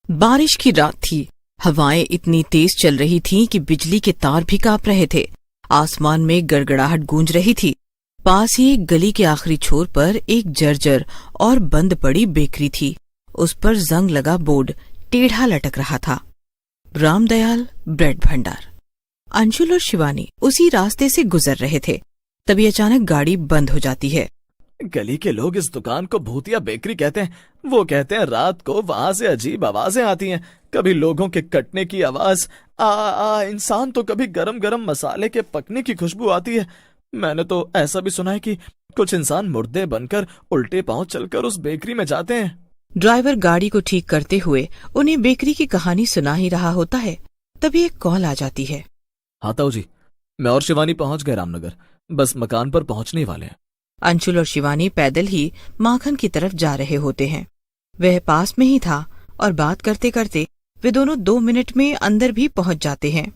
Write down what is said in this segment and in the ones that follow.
बारिश की रात थी। हवाएं इतनी तेज चल रही थीं कि बिजली के तार भी कांप रहे थे। आसमान में गड़गड़ाहट गूंज रही थी। पास ही एक गली के आखिरी छोर पर एक जर्जर और बंद पड़ी बेकरी थी। उस पर जंग लगा बोर्ड टेढ़ा लटक रहा था, रामदयाल ब्रेड भंडार। अंशुल और शिवानी उसी रास्ते से गुजर रहे थे, तभी अचानक गाड़ी बंद हो जाती है। गली के लोग इस दुकान को भूतिया बेकरी कहते हैं। वो कहते हैं रात को वहां से अजीब आवाजें आती हैं, कभी लोगों के कटने की आवाज, इंसान तो कभी गरम गरम मसाले के पकने की खुशबू आती है। मैंने तो ऐसा भी सुना है कि कुछ इंसान मुर्दे बनकर उल्टे पांव चलकर उस बेकरी में जाते हैं। ड्राइवर गाड़ी को ठीक करते हुए उन्हें बेकरी की कहानी सुना ही रहा होता है, तभी एक कॉल आ जाती है। हाँ ताऊ जी, मैं और शिवानी पहुंच गए रामनगर, बस मकान पर पहुंचने वाले हैं। अंशुल और शिवानी पैदल ही माखन की तरफ जा रहे होते हैं। वह पास में ही था और बात करते करते वे दोनों 2 मिनट में अंदर भी पहुंच जाते हैं।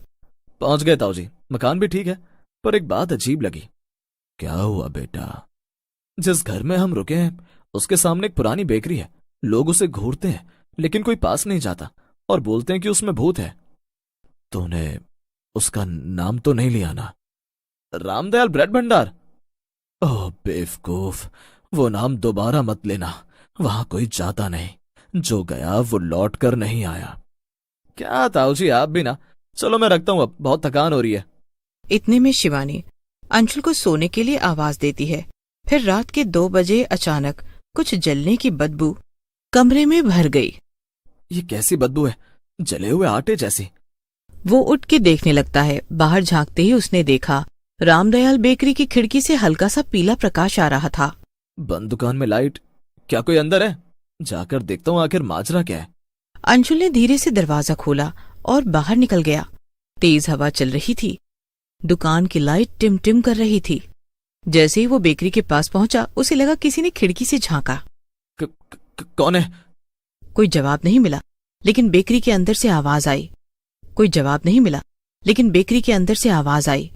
पहुंच गए ताऊ जी, मकान भी ठीक है, पर एक बात अजीब लगी। क्या हुआ बेटा? जिस घर में हम रुके हैं उसके सामने एक पुरानी बेकरी है। लोग उसे घूरते हैं लेकिन कोई पास नहीं जाता और बोलते हैं कि उसमें भूत है। तूने उसका नाम तो नहीं लिया ना? रामदयाल ब्रेड भंडार? ओह बेवकूफ, वो नाम दोबारा मत लेना। वहां कोई जाता नहीं, जो गया वो लौट कर नहीं आया। क्या ताऊ जी आप भी ना। चलो मैं रखता हूं, अब बहुत थकान हो रही है। इतने में शिवानी अंशुल को सोने के लिए आवाज देती है। फिर रात के 2 बजे अचानक कुछ जलने की बदबू कमरे में भर गई। ये कैसी बदबू है? जले हुए आटे जैसी। वो उठ के देखने लगता है। बाहर झांकते ही उसने देखा रामदयाल बेकरी की खिड़की से हल्का सा पीला प्रकाश आ रहा था। बंद दुकान में लाइट, क्या कोई अंदर है? जाकर देखता हूँ आखिर माजरा क्या है। अंशुल ने धीरे से दरवाजा खोला और बाहर निकल गया। तेज हवा चल रही थी। दुकान की लाइट टिम-टिम कर रही थी। जैसे ही वो बेकरी के पास पहुंचा, उसे लगा किसी ने खिड़की से झांका। कौन है? कोई जवाब नहीं मिला, लेकिन बेकरी के अंदर से आवाज आई। कोई जवाब नहीं मिला, लेकिन बेकरी के अंदर से आवाज आई,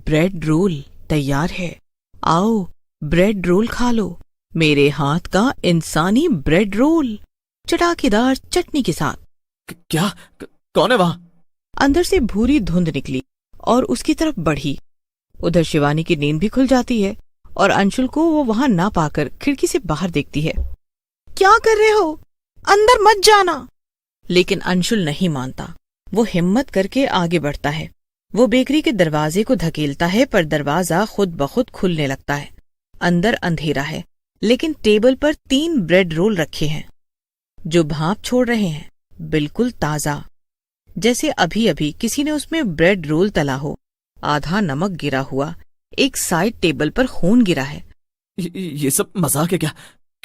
ब्रेड रोल तैयार है, आओ ब्रेड रोल खा लो, मेरे हाथ का इंसानी ब्रेड रोल, चटाकेदार चटनी के साथ। क्या? कौन है वहां? अंदर से भूरी धुंध निकली और उसकी तरफ बढ़ी। उधर शिवानी की नींद भी खुल जाती है और अंशुल को वो वहां ना पाकर खिड़की से बाहर देखती है। क्या कर रहे हो? अंदर मत जाना। लेकिन अंशुल नहीं मानता। वो हिम्मत करके आगे बढ़ता है। वो बेकरी के दरवाजे को धकेलता है, पर दरवाजा खुद ब खुद खुलने लगता है। अंदर अंधेरा है, लेकिन टेबल पर 3 ब्रेड रोल रखे हैं जो भाप छोड़ रहे हैं, बिल्कुल ताजा, जैसे अभी अभी किसी ने उसमें ब्रेड रोल तला हो। आधा नमक गिरा हुआ। एक साइड टेबल पर खून गिरा है। ये सब मजाक है क्या?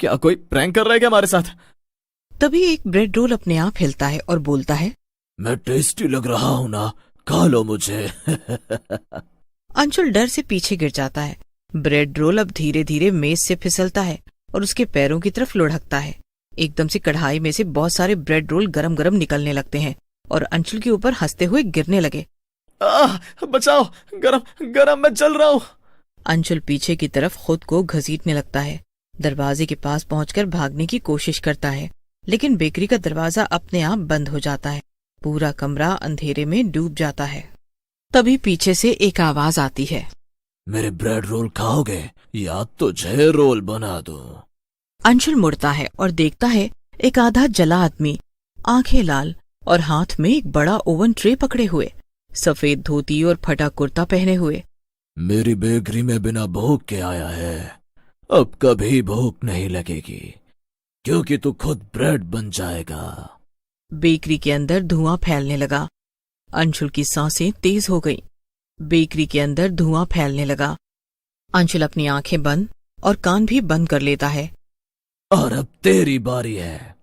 क्या कोई प्रैंक कर रहा है क्या हमारे साथ? तभी एक ब्रेड रोल अपने आप हिलता है और बोलता है, मैं टेस्टी लग रहा हूं ना, खा लो मुझे। अंशुल डर से पीछे गिर जाता है। ब्रेड रोल अब धीरे धीरे मेज से फिसलता है और उसके पैरों की तरफ लुढ़कता है। एकदम से कढ़ाई में से बहुत सारे ब्रेड रोल गरम गरम निकलने लगते हैं और अंशुल के ऊपर हंसते हुए गिरने लगे। बचाओ, गरम गरम, मैं जल रहा हूँ। अंशुल पीछे की तरफ खुद को घसीटने लगता है। दरवाजे के पास पहुंचकर भागने की कोशिश करता है, लेकिन बेकरी का दरवाजा अपने आप बंद हो जाता है। पूरा कमरा अंधेरे में डूब जाता है। तभी पीछे से एक आवाज आती है, मेरे ब्रेड रोल खाओगे या तुझे रोल बना दो। अंशुल मुड़ता है और देखता है एक आधा जला आदमी, आंखें लाल और हाथ में एक बड़ा ओवन ट्रे पकड़े हुए, सफेद धोती और फटा कुर्ता पहने हुए। मेरी बेकरी में बिना भूख के आया है, अब कभी भूख नहीं लगेगी क्योंकि तू खुद ब्रेड बन जाएगा। बेकरी के अंदर धुआं फैलने लगा। अंशुल की सांसें तेज हो गईं। बेकरी के अंदर धुआं फैलने लगा। अंशुल अपनी आंखें बंद और कान भी बंद कर लेता है। और अब तेरी बारी है।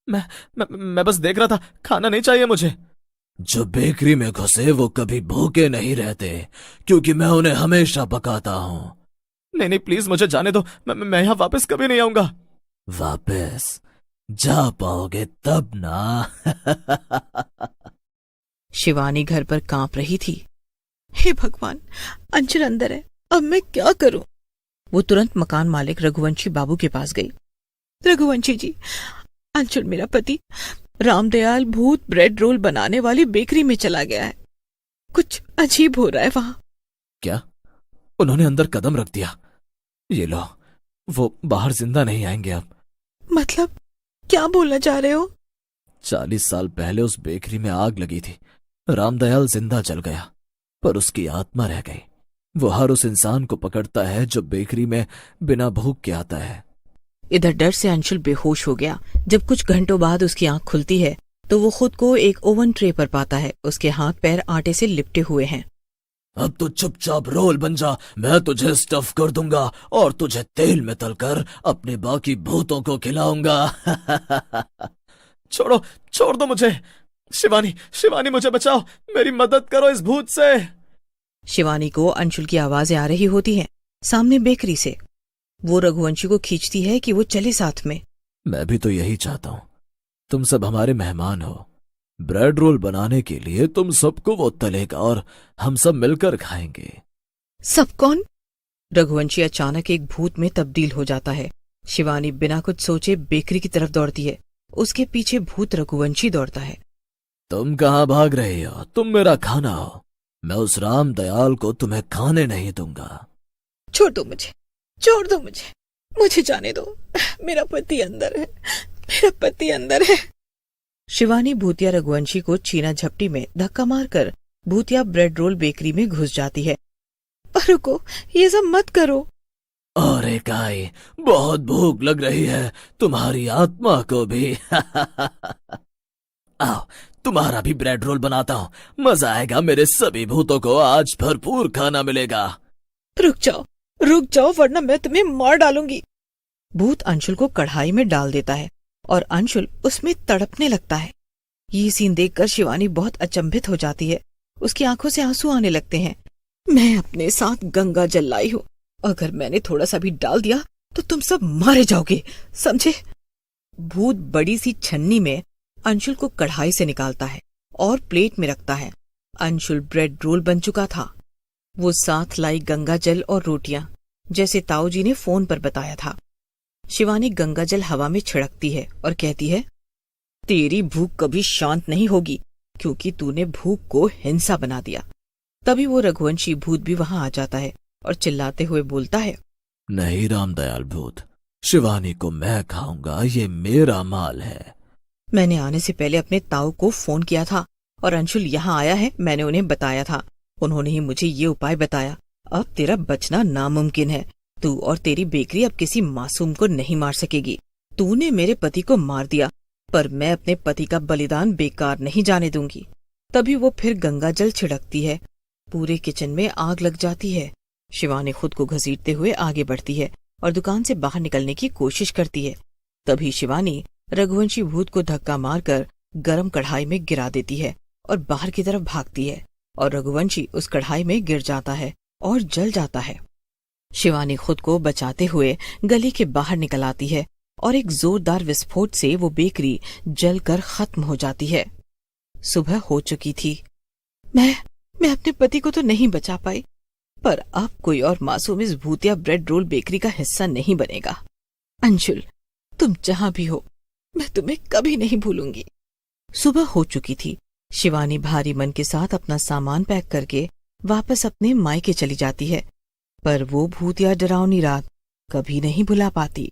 मैं बस देख रहा था, खाना नहीं चाहिए मुझे। जो बेकरी में घुसे वो कभी भूखे नहीं रहते क्योंकि मैं उन्हें हमेशा पकाता हूँ। नहीं प्लीज मुझे जाने दो, मैं यहाँ वापस कभी नहीं आऊंगा। वापस जा पाओगे तब ना। शिवानी घर पर कांप रही थी। हे भगवान, अंशुल अंदर है, अब मैं क्या करूं? वो तुरंत मकान मालिक रघुवंशी बाबू के पास गई। रघुवंशी जी, अंशुल मेरा पति रामदयाल भूत ब्रेड रोल बनाने वाली बेकरी में चला गया है। कुछ अजीब हो रहा है वहां। क्या? उन्होंने अंदर कदम रख दिया? ये लो, वो बाहर जिंदा नहीं आएंगे अब। मतलब क्या बोलना चाह रहे हो? 40 साल पहले उस बेकरी में आग लगी थी। रामदयाल जिंदा जल गया, पर उसकी आत्मा रह गई। वो हर उस इंसान को पकड़ता है जो बेकरी में बिना भूख के आता है। इधर डर से अंशुल बेहोश हो गया। जब कुछ घंटों बाद उसकी आंख खुलती है तो वो खुद को एक ओवन ट्रे पर पाता है। उसके हाथ पैर आटे से लिपटे हुए हैं। अब तो चुपचाप रोल बन जा, मैं तुझे स्टफ कर दूंगा और तुझे तेल में तलकर अपने बाकी भूतों को खिलाऊंगा। छोड़ दो मुझे। शिवानी मुझे बचाओ, मेरी मदद करो इस भूत से। शिवानी को अंशुल की आवाजें आ रही होती हैं सामने बेकरी से। वो रघुवंशी को खींचती है कि वो चले साथ में। मैं भी तो यही चाहता हूँ। तुम सब हमारे मेहमान हो। ब्रेड रोल बनाने के लिए तुम सबको वो तलेगा और हम सब मिलकर खाएंगे। सब कौन? रघुवंशी अचानक एक भूत में तब्दील हो जाता है। शिवानी बिना कुछ सोचे बेकरी की तरफ दौड़ती है। उसके पीछे भूत रघुवंशी दौड़ता है। तुम कहाँ भाग रहे हो? तुम मेरा खाना हो। मैं उस राम दयाल को तुम्हें खाने नहीं दूंगा। छोड़ दो मुझे, मुझे जाने दो। मेरा पति अंदर है। शिवानी भूतिया रघुवंशी को चीना झपटी में धक्का मारकर भूतिया ब्रेड रोल बेकरी में घुस जाती है। रुको, ये सब मत करो। अरे काई, बहुत भूख लग रही है तुम्हारी आत्मा को भी। आओ, तुम्हारा भी ब्रेड रोल बनाता हूँ। मजा आएगा, मेरे सभी भूतों को आज भरपूर खाना मिलेगा। रुक जाओ वरना मैं तुम्हें मार डालूंगी। भूत अंशुल को कढ़ाई में डाल देता है और अंशुल उसमें तड़पने लगता है। ये सीन देखकर शिवानी बहुत अचंभित हो जाती है। उसकी आंखों से आंसू आने लगते हैं। मैं अपने साथ गंगा जल लाई हूँ। अगर मैंने थोड़ा सा भी डाल दिया तो तुम सब मारे जाओगे, समझे? भूत बड़ी सी छन्नी में अंशुल को कढ़ाई से निकालता है और प्लेट में रखता है। अंशुल ब्रेड रोल बन चुका था। वो साथ लाई गंगा जल और रोटियां, जैसे ताऊ जी ने फोन पर बताया था। शिवानी गंगा जल हवा में छिड़कती है और कहती है, तेरी भूख कभी शांत नहीं होगी क्योंकि तूने भूख को हिंसा बना दिया। तभी वो रघुवंशी भूत भी वहां आ जाता है और चिल्लाते हुए बोलता है, नहीं रामदयाल भूत, शिवानी को मैं खाऊंगा, ये मेरा माल है। मैंने आने से पहले अपने ताऊ को फोन किया था और अंशुल यहाँ आया है। मैंने उन्हें बताया था, उन्होंने ही मुझे ये उपाय बताया। अब तेरा बचना नामुमकिन है। तू और तेरी बेकरी अब किसी मासूम को नहीं मार सकेगी। तूने मेरे पति को मार दिया, पर मैं अपने पति का बलिदान बेकार नहीं जाने दूंगी। तभी वो फिर गंगा जल छिड़कती है। पूरे किचन में आग लग जाती है। शिवानी खुद को घसीटते हुए आगे बढ़ती है और दुकान से बाहर निकलने की कोशिश करती है। तभी शिवानी रघुवंशी भूत को धक्का मारकर गरम कढ़ाई में गिरा देती है और बाहर की तरफ भागती है और रघुवंशी उस कढ़ाई में गिर जाता है और जल जाता है। शिवानी खुद को बचाते हुए गली के बाहर निकल आती है और एक जोरदार विस्फोट से वो बेकरी जलकर खत्म हो जाती है। सुबह हो चुकी थी। मैं अपने पति को तो नहीं बचा पाई, पर अब कोई और मासूम इस भूतिया ब्रेड रोल बेकरी का हिस्सा नहीं बनेगा। अंशुल, तुम जहां भी हो, मैं तुम्हें कभी नहीं भूलूंगी। सुबह हो चुकी थी। शिवानी भारी मन के साथ अपना सामान पैक करके वापस अपने मायके चली जाती है, पर वो भूतिया डरावनी रात कभी नहीं भुला पाती।